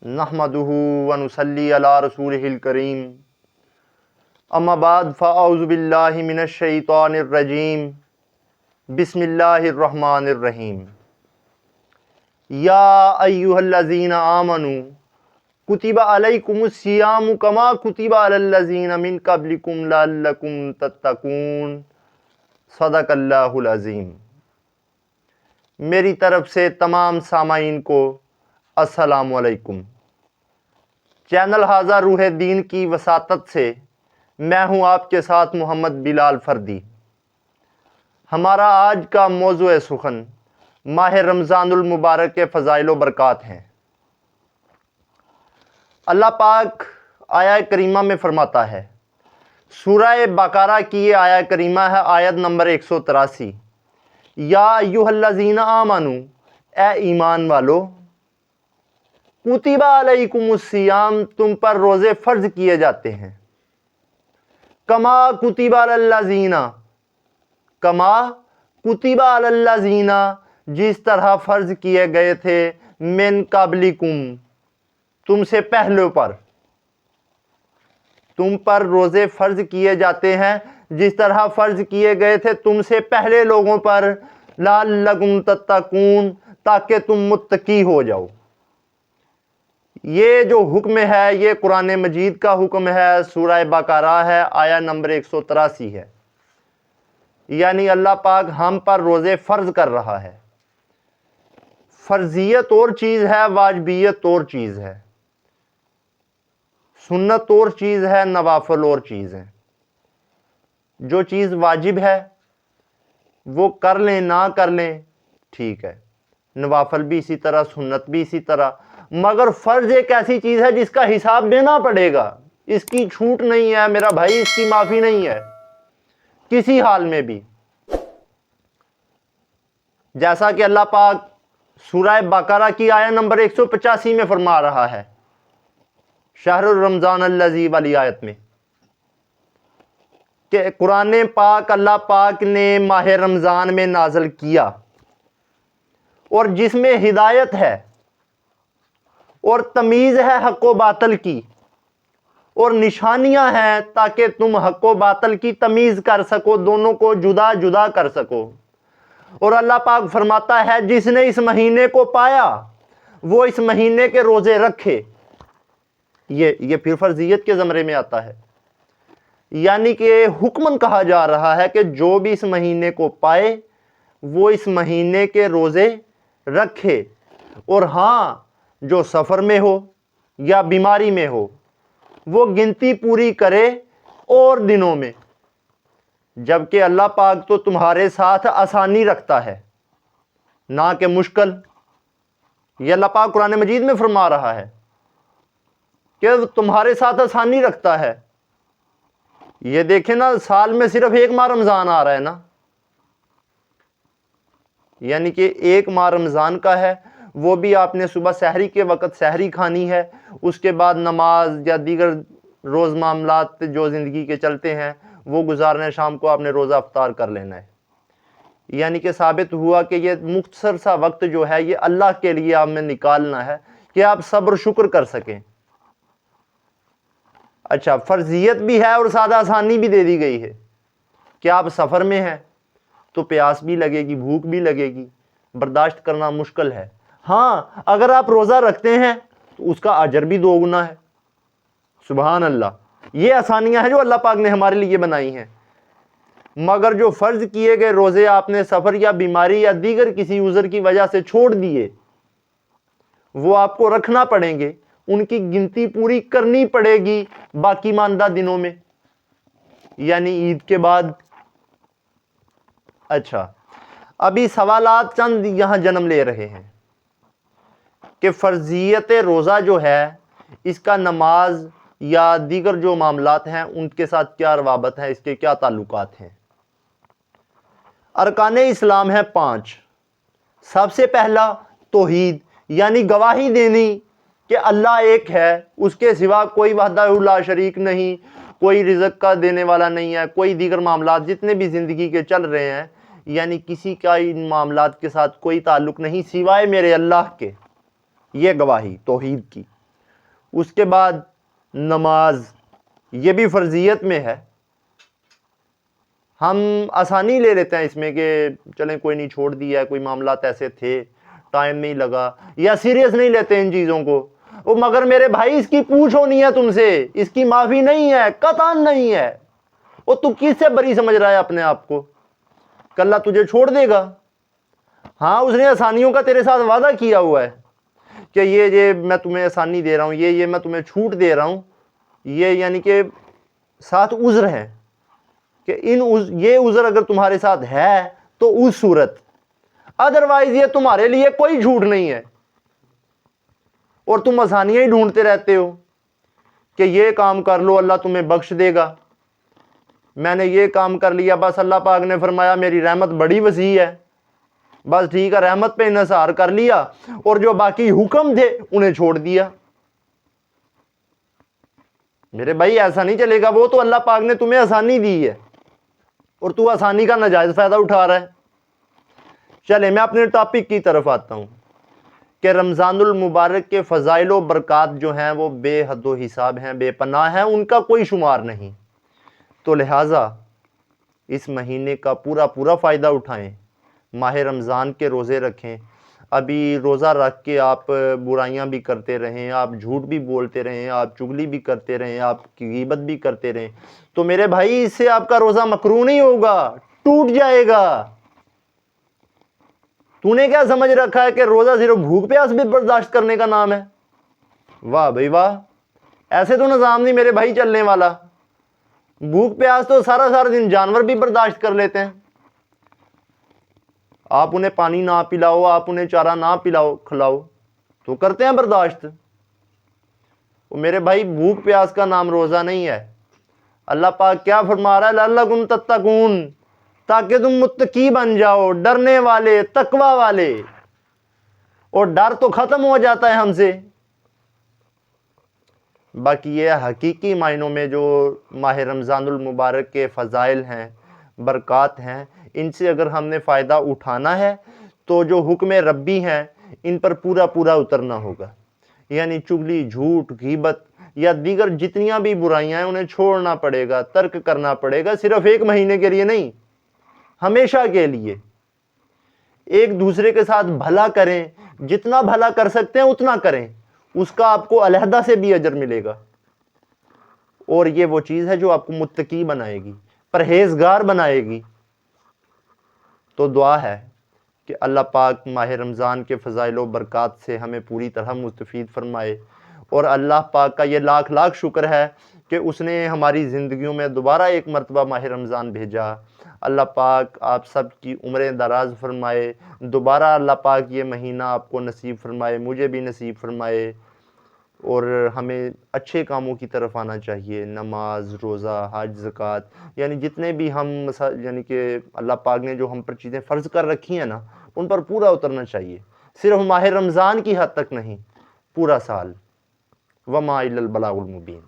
नहमदुहु व नुसल्ली अला रसूलिहिल करीम। अम्मा बाद फ़अऊज़ु बिल्लाहि मिनश शैतानिर रजीम। बिस्मिल्लाहिर रहमानिर रहीम। या अय्युहल्लज़ीना आमनू कुतिबा अलैकुमुस सियामु कमा कुतिबा अलल्लज़ीना मिन क़ब्लिकुम लअल्लकुम तत्तकून। सदक़ल्लाहुल अज़ीम। मेरी तरफ से तमाम सामाईन को अस्सलामु अलैकुम। चैनल हाज़ा रूह दीन की वसातत से मैं हूँ आपके साथ मोहम्मद बिलाल फ़र्दी। हमारा आज का मौज़ू सुख़न माह रमज़ानुल मुबारक के फ़ज़ाइल व बरक़ात हैं। अल्लाह पाक आया करीमा में फ़रमाता है, सूरह बकरा की ये आया करीमा है, आयत नंबर 183। या अय्युहल्लज़ीना आमनू, ए ईमान वालो, कुतिबा अलैकुमुस सियाम, तुम पर रोज़े फ़र्ज़ किए जाते हैं। कमा कुतिबा अलल्लज़ीना, कमा कुतिबा अलल्लज़ीना, जिस तरह फ़र्ज़ किए गए थे, मिन क़ब्लिकुम, तुमसे पहले पर। तुम पर रोज़े फ़र्ज़ किए जाते हैं जिस तरह फ़र्ज़ किए गए थे तुमसे पहले लोगों पर, लअल्लकुम तत्तकून, ताकि तुम मुत्तकी हो जाओ। ये जो हुक्म है ये कुरान मजीद का हुक्म है, सूरह बकरा है, आया नंबर 183 है। यानी अल्लाह पाक हम पर रोज़े फ़र्ज़ कर रहा है। फ़र्ज़ियत और चीज़ है, वाजिबियत और चीज़ है, सुन्नत और चीज़ है, नवाफिल और चीज़ है। जो चीज़ वाजिब है वो कर लें ना कर लें ठीक है, नवाफिल भी इसी तरह, सुन्नत भी इसी तरह। मगर फ़र्ज़ एक ऐसी चीज़ है जिसका हिसाब देना पड़ेगा, इसकी छूट नहीं है मेरा भाई, इसकी माफ़ी नहीं है किसी हाल में भी। जैसा कि अल्लाह पाक सूरह बकरा की आया नंबर 185 में फरमा रहा है, शहरुर रमज़ान अल्लज़ी वाली आयत में, कि कुरान पाक अल्लाह पाक ने माह रमज़ान में नाज़िल किया और जिसमें हिदायत है और तमीज़ है हक़ व बातिल की, और निशानियां हैं ताकि तुम हक़ व बातिल की तमीज़ कर सको, दोनों को जुदा जुदा कर सको। और अल्लाह पाक फरमाता है, जिसने इस महीने को पाया वो इस महीने के रोज़े रखे। ये फिर फ़र्ज़ियत के ज़मरे में आता है, यानी कि हुक्मन कहा जा रहा है कि जो भी इस महीने को पाए वो इस महीने के रोज़े रखे। और हाँ, जो सफ़र में हो या बीमारी में हो वो गिनती पूरी करे और दिनों में, जबकि अल्लाह पाक तो तुम्हारे साथ आसानी रखता है ना कि मुश्किल। ये अल्लाह पाक कुरान मजीद में फरमा रहा है कि तुम्हारे साथ आसानी रखता है। ये देखें ना, साल में सिर्फ एक माह रमज़ान आ रहा है ना, यानी कि एक माह रमज़ान का है, वो भी आपने सुबह सहरी के वक़्त सहरी खानी है, उसके बाद नमाज या दीगर रोज़ मामलात जो ज़िंदगी के चलते हैं वो गुजारने, शाम को आपने रोज़ा अफ्तार कर लेना है। यानी कि साबित हुआ कि ये मुख्तसर सा वक्त जो है ये अल्लाह के लिए आप में निकालना है कि आप सब्र शुक्र कर सकें। अच्छा, फ़र्ज़ियत भी है और सादा आसानी भी दे दी गई है कि आप सफ़र में हैं तो प्यास भी लगेगी, भूख भी लगेगी, बर्दाश्त करना मुश्किल है। हाँ, अगर आप रोज़ा रखते हैं तो उसका अजर भी दोगुना है। सुभान अल्लाह, ये आसानियाँ हैं जो अल्लाह पाक ने हमारे लिए बनाई हैं। मगर जो फ़र्ज़ किए गए रोज़े आपने सफ़र या बीमारी या दीगर किसी उज़र की वजह से छोड़ दिए, वो आपको रखना पड़ेंगे, उनकी गिनती पूरी करनी पड़ेगी बाकी मानदा दिनों में, यानी ईद के बाद। अच्छा, अभी सवालात चंद यहाँ जन्म ले रहे हैं कि फ़र्ज़ियत रोज़ा जो है इसका नमाज या दीगर जो मामलात हैं उनके साथ क्या रवाबत है, इसके क्या ताल्लुकात हैं। अरकान इस्लाम है 5। सबसे पहला तौहीद, यानी गवाही देनी कि अल्लाह एक है, उसके सिवा कोई वहदहू ला शरीक नहीं, कोई रिज़्क़ का देने वाला नहीं है, कोई दीगर मामलात जितने भी ज़िंदगी के चल रहे हैं, यानी किसी का इन मामलात के साथ कोई ताल्लुक़ नहीं सिवाय मेरे अल्लाह के। ये गवाही तौहीद की। اس کے بعد نماز، یہ بھی فرضیت میں ہے. ہم آسانی لے لیتے ہیں اس میں کہ چلیں کوئی نہیں، چھوڑ دیا ہے، کوئی معاملات ایسے تھے، ٹائم نہیں لگا، یا سیریس نہیں لیتے ان چیزوں کو. وہ مگر میرے بھائی اس کی پوچھ ہونی ہے تم سے، اس کی معافی نہیں ہے، قطعاً نہیں ہے. وہ تو کس سے بری سمجھ رہا ہے اپنے آپ کو کہ اللہ تجھے چھوڑ دے گا؟ ہاں اس نے آسانیوں کا تیرے ساتھ وعدہ کیا ہوا ہے کہ یہ میں تمہیں آسانی دے رہا ہوں، یہ میں تمہیں چھوٹ دے رہا ہوں. یہ یعنی کہ ساتھ عذر ہے کہ یہ عذر اگر تمہارے ساتھ ہے تو اس صورت، ادروائز یہ تمہارے لیے کوئی جھوٹ نہیں ہے. اور تم آسانیاں ہی ڈھونڈتے رہتے ہو کہ یہ کام کر لو اللہ تمہیں بخش دے گا. میں نے یہ کام کر لیا، بس اللہ پاک نے فرمایا میری رحمت بڑی وسیع ہے، بس ٹھیک ہے، رحمت پہ انحصار کر لیا اور جو باقی حکم تھے انہیں چھوڑ دیا. میرے بھائی ایسا نہیں چلے گا. وہ تو اللہ پاک نے تمہیں آسانی دی ہے اور تو آسانی کا ناجائز فائدہ اٹھا رہا ہے. چلے میں اپنے ٹاپک کی طرف آتا ہوں کہ رمضان المبارک کے فضائل و برکات جو ہیں وہ بے حد و حساب ہیں، بے پناہ ہیں، ان کا کوئی شمار نہیں. تو لہٰذا اس مہینے کا پورا فائدہ اٹھائیں، ماہ رمضان کے روزے رکھیں. ابھی روزہ رکھ کے آپ برائیاں بھی کرتے رہیں، آپ جھوٹ بھی بولتے رہیں، آپ چغلی بھی کرتے رہیں، آپ کی غیبت بھی کرتے رہیں، تو میرے بھائی اس سے آپ کا روزہ مکروہ نہیں ہوگا، ٹوٹ جائے گا. تو نے کیا سمجھ رکھا ہے کہ روزہ صرف بھوک پیاس بھی برداشت کرنے کا نام ہے؟ واہ بھائی واہ، ایسے تو نظام نہیں میرے بھائی چلنے والا. بھوک پیاس تو سارا دن جانور بھی برداشت کر لیتے ہیں. آپ انہیں پانی نہ پلاؤ، آپ انہیں چارہ نہ کھلاؤ تو کرتے ہیں برداشت. میرے بھائی بھوک پیاس کا نام روزہ نہیں ہے. اللہ پاک کیا فرما رہا ہے؟ لعلکم تتقون، تاکہ تم متقی بن جاؤ، ڈرنے والے، تقوی والے. اور ڈر تو ختم ہو جاتا ہے ہم سے. باقی یہ حقیقی معنوں میں جو ماہ رمضان المبارک کے فضائل ہیں، برکات ہیں، ان سے اگر ہم نے فائدہ اٹھانا ہے تو جو حکم ربی ہیں ان پر پورا اترنا ہوگا. یعنی چغلی، جھوٹ، غیبت یا دیگر جتنیاں بھی برائیاں ہیں انہیں چھوڑنا پڑے گا، ترک کرنا پڑے گا. صرف ایک مہینے کے لیے نہیں، ہمیشہ کے لیے. ایک دوسرے کے ساتھ بھلا کریں، جتنا بھلا کر سکتے ہیں اتنا کریں، اس کا آپ کو علیحدہ سے بھی اجر ملے گا. اور یہ وہ چیز ہے جو آپ کو متقی بنائے گی، پرہیزگار بنائے گی. تو دعا ہے کہ اللہ پاک ماہ رمضان کے فضائل و برکات سے ہمیں پوری طرح مستفید فرمائے. اور اللہ پاک کا یہ لاکھ شکر ہے کہ اس نے ہماری زندگیوں میں دوبارہ ایک مرتبہ ماہ رمضان بھیجا. اللہ پاک آپ سب کی عمریں دراز فرمائے. دوبارہ اللہ پاک یہ مہینہ آپ کو نصیب فرمائے، مجھے بھی نصیب فرمائے. اور ہمیں اچھے کاموں کی طرف آنا چاہیے، نماز، روزہ، حج، زکوٰۃ، یعنی جتنے بھی ہم یعنی کہ اللہ پاک نے جو ہم پر چیزیں فرض کر رکھی ہیں نا، ان پر پورا اترنا چاہیے. صرف ماہ رمضان کی حد تک نہیں، پورا سال. وما الا البلاغ المبین.